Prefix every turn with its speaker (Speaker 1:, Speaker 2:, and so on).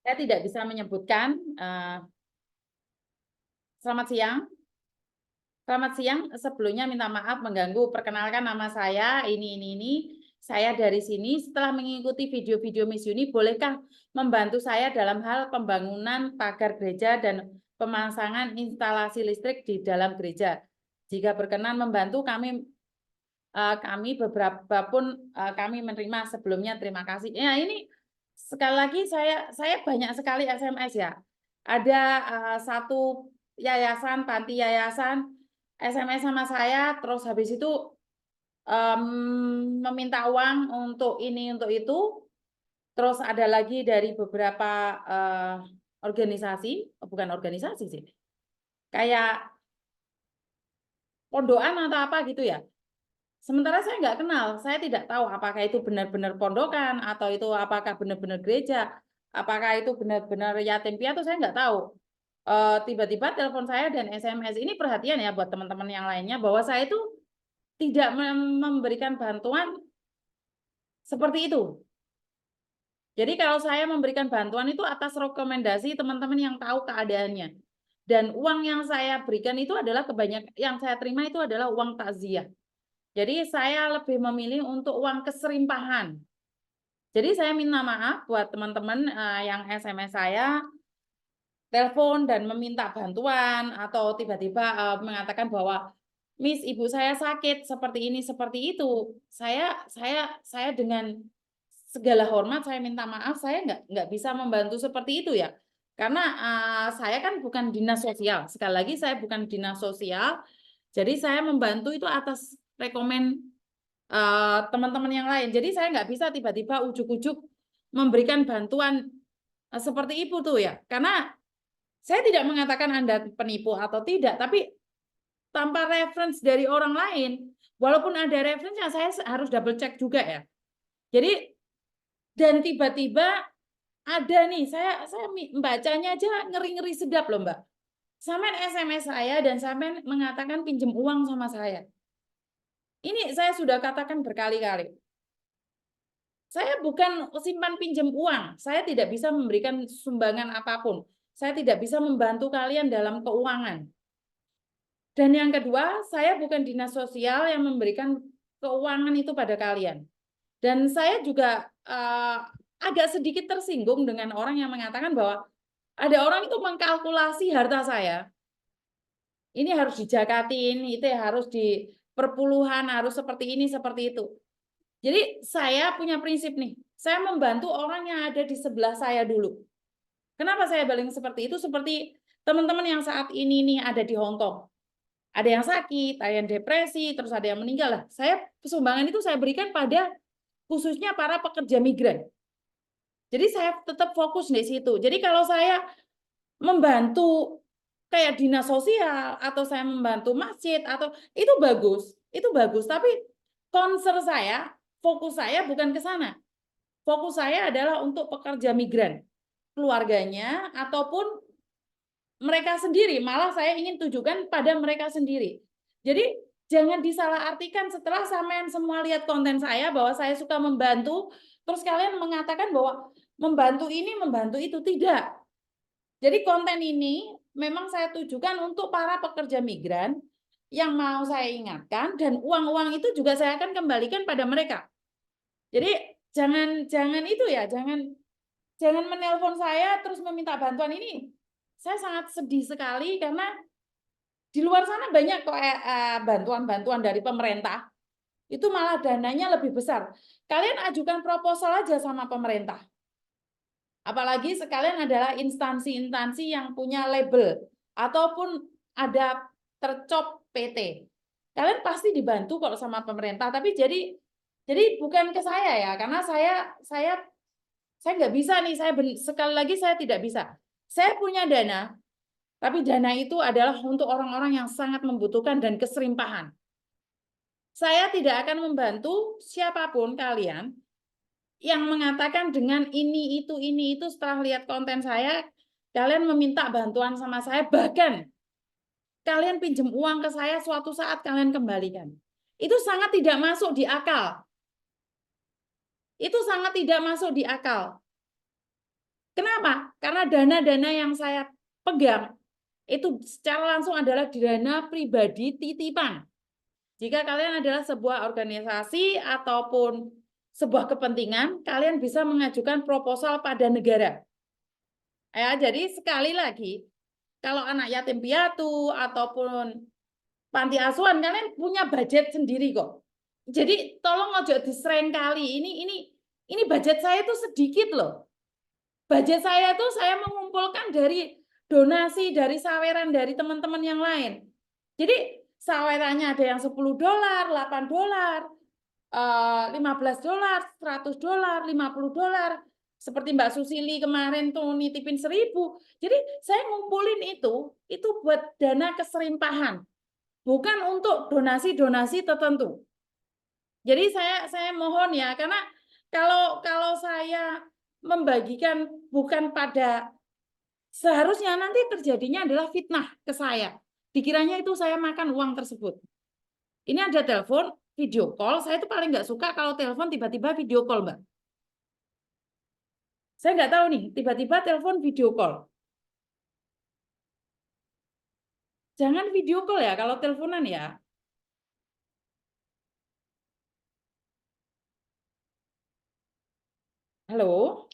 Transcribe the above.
Speaker 1: Saya tidak bisa menyebutkan. Selamat siang. Selamat siang. Sebelumnya minta maaf mengganggu. Perkenalkan nama saya ini. Saya dari sini. Setelah mengikuti video-video Miss Yuni, bolehkah membantu saya dalam hal pembangunan pagar gereja dan pemasangan instalasi listrik di dalam gereja? Jika berkenan membantu, kami beberapa pun kami menerima sebelumnya. Terima kasih. Ya, ini sekali lagi saya banyak sekali SMS ya. Ada satu yayasan, panti yayasan SMS sama saya, terus habis itu meminta uang untuk ini untuk itu. Terus ada lagi dari beberapa organisasi, bukan organisasi sih, kayak pondokan atau apa gitu ya. Sementara saya nggak kenal, saya tidak tahu apakah itu benar-benar pondokan atau itu apakah benar-benar gereja, apakah itu benar-benar yatim piatu, saya nggak tahu. Tiba-tiba telepon saya dan SMS. Ini perhatian ya buat teman-teman yang lainnya bahwa saya itu tidak memberikan bantuan seperti itu. Jadi kalau saya memberikan bantuan itu atas rekomendasi teman-teman yang tahu keadaannya. Dan uang yang saya berikan itu adalah kebanyakan yang saya terima itu adalah uang takziah. Jadi saya lebih memilih untuk uang keserimpahan. Jadi saya minta maaf buat teman-teman yang SMS saya, telepon dan meminta bantuan atau tiba-tiba mengatakan bahwa Miss, ibu saya sakit seperti ini seperti itu. Saya dengan segala hormat saya minta maaf, saya nggak bisa membantu seperti itu ya. Karena saya kan bukan dinas sosial. Sekali lagi saya bukan dinas sosial. Jadi saya membantu itu atas rekomen teman-teman yang lain. Jadi saya nggak bisa tiba-tiba ujuk-ujuk memberikan bantuan seperti itu tuh ya. Karena saya tidak mengatakan Anda penipu atau tidak, tapi tanpa reference dari orang lain, walaupun ada reference-nya, saya harus double check juga ya. Jadi dan tiba-tiba ada nih, saya membacanya aja ngeri-ngeri sedap loh Mbak. Sampai SMS saya dan sampai mengatakan pinjam uang sama saya. Ini saya sudah katakan berkali-kali. Saya bukan simpan pinjam uang. Saya tidak bisa memberikan sumbangan apapun. Saya tidak bisa membantu kalian dalam keuangan. Dan yang kedua, saya bukan dinas sosial yang memberikan keuangan itu pada kalian. Dan saya juga agak sedikit tersinggung dengan orang yang mengatakan bahwa ada orang itu mengkalkulasi harta saya. Ini harus dijakatin, itu harus di perpuluhan, harus seperti ini, seperti itu. Jadi saya punya prinsip nih, saya membantu orang yang ada di sebelah saya dulu. Kenapa saya baling seperti itu? Seperti teman-teman yang saat ini nih ada di Hong Kong. Ada yang sakit, ada yang depresi, terus ada yang meninggal lah. Saya sumbangan itu saya berikan pada khususnya para pekerja migran. Jadi saya tetap fokus di situ. Jadi kalau saya membantu kayak dinas sosial atau saya membantu masjid atau itu bagus. Tapi concern saya, fokus saya bukan ke sana. Fokus saya adalah untuk pekerja migran, keluarganya ataupun mereka sendiri. Malah saya ingin tujukan pada mereka sendiri. Jadi jangan disalahartikan setelah sampean semua lihat konten saya bahwa saya suka membantu, terus kalian mengatakan bahwa membantu ini, membantu itu. Tidak. Jadi konten ini memang saya tujukan untuk para pekerja migran yang mau saya ingatkan dan uang-uang itu juga saya akan kembalikan pada mereka. Jadi jangan itu ya, jangan menelpon saya terus meminta bantuan ini. Saya sangat sedih sekali karena di luar sana banyak kok bantuan-bantuan dari pemerintah. Itu malah dananya lebih besar. Kalian ajukan proposal aja sama pemerintah. Apalagi sekalian adalah instansi-instansi yang punya label ataupun ada tercop PT. Kalian pasti dibantu kok sama pemerintah, tapi jadi bukan ke saya ya, karena saya nggak bisa nih, sekali lagi saya tidak bisa. Saya punya dana, tapi dana itu adalah untuk orang-orang yang sangat membutuhkan dan keserimpahan. Saya tidak akan membantu siapapun kalian yang mengatakan dengan ini itu setelah lihat konten saya kalian meminta bantuan sama saya, bahkan kalian pinjam uang ke saya suatu saat kalian kembalikan. Itu sangat tidak masuk di akal. Itu sangat tidak masuk di akal. Kenapa? Karena dana-dana yang saya pegang itu secara langsung adalah dana pribadi titipan. Jika kalian adalah sebuah organisasi ataupun sebuah kepentingan, kalian bisa mengajukan proposal pada negara. Ya, jadi sekali lagi, kalau anak yatim piatu ataupun panti asuhan, kalian punya budget sendiri kok. Jadi tolong ojo disereng kali. Ini budget saya itu sedikit loh. Budget saya itu saya mengumpulkan dari donasi, dari saweran dari teman-teman yang lain. Jadi sawerannya ada yang $10, $8, $15, $100, $50. Seperti Mbak Susili kemarin tuh nitipin 1.000. Jadi saya ngumpulin itu buat dana keserimpahan, bukan untuk donasi-donasi tertentu. Jadi saya mohon ya, karena kalau saya membagikan bukan pada seharusnya nanti terjadinya adalah fitnah ke saya. Dikiranya itu saya makan uang tersebut. Ini ada telepon, video call. Saya itu paling nggak suka kalau telepon tiba-tiba video call, Mbak. Saya nggak tahu nih, tiba-tiba telepon video call. Jangan video call ya kalau teleponan ya. Halo?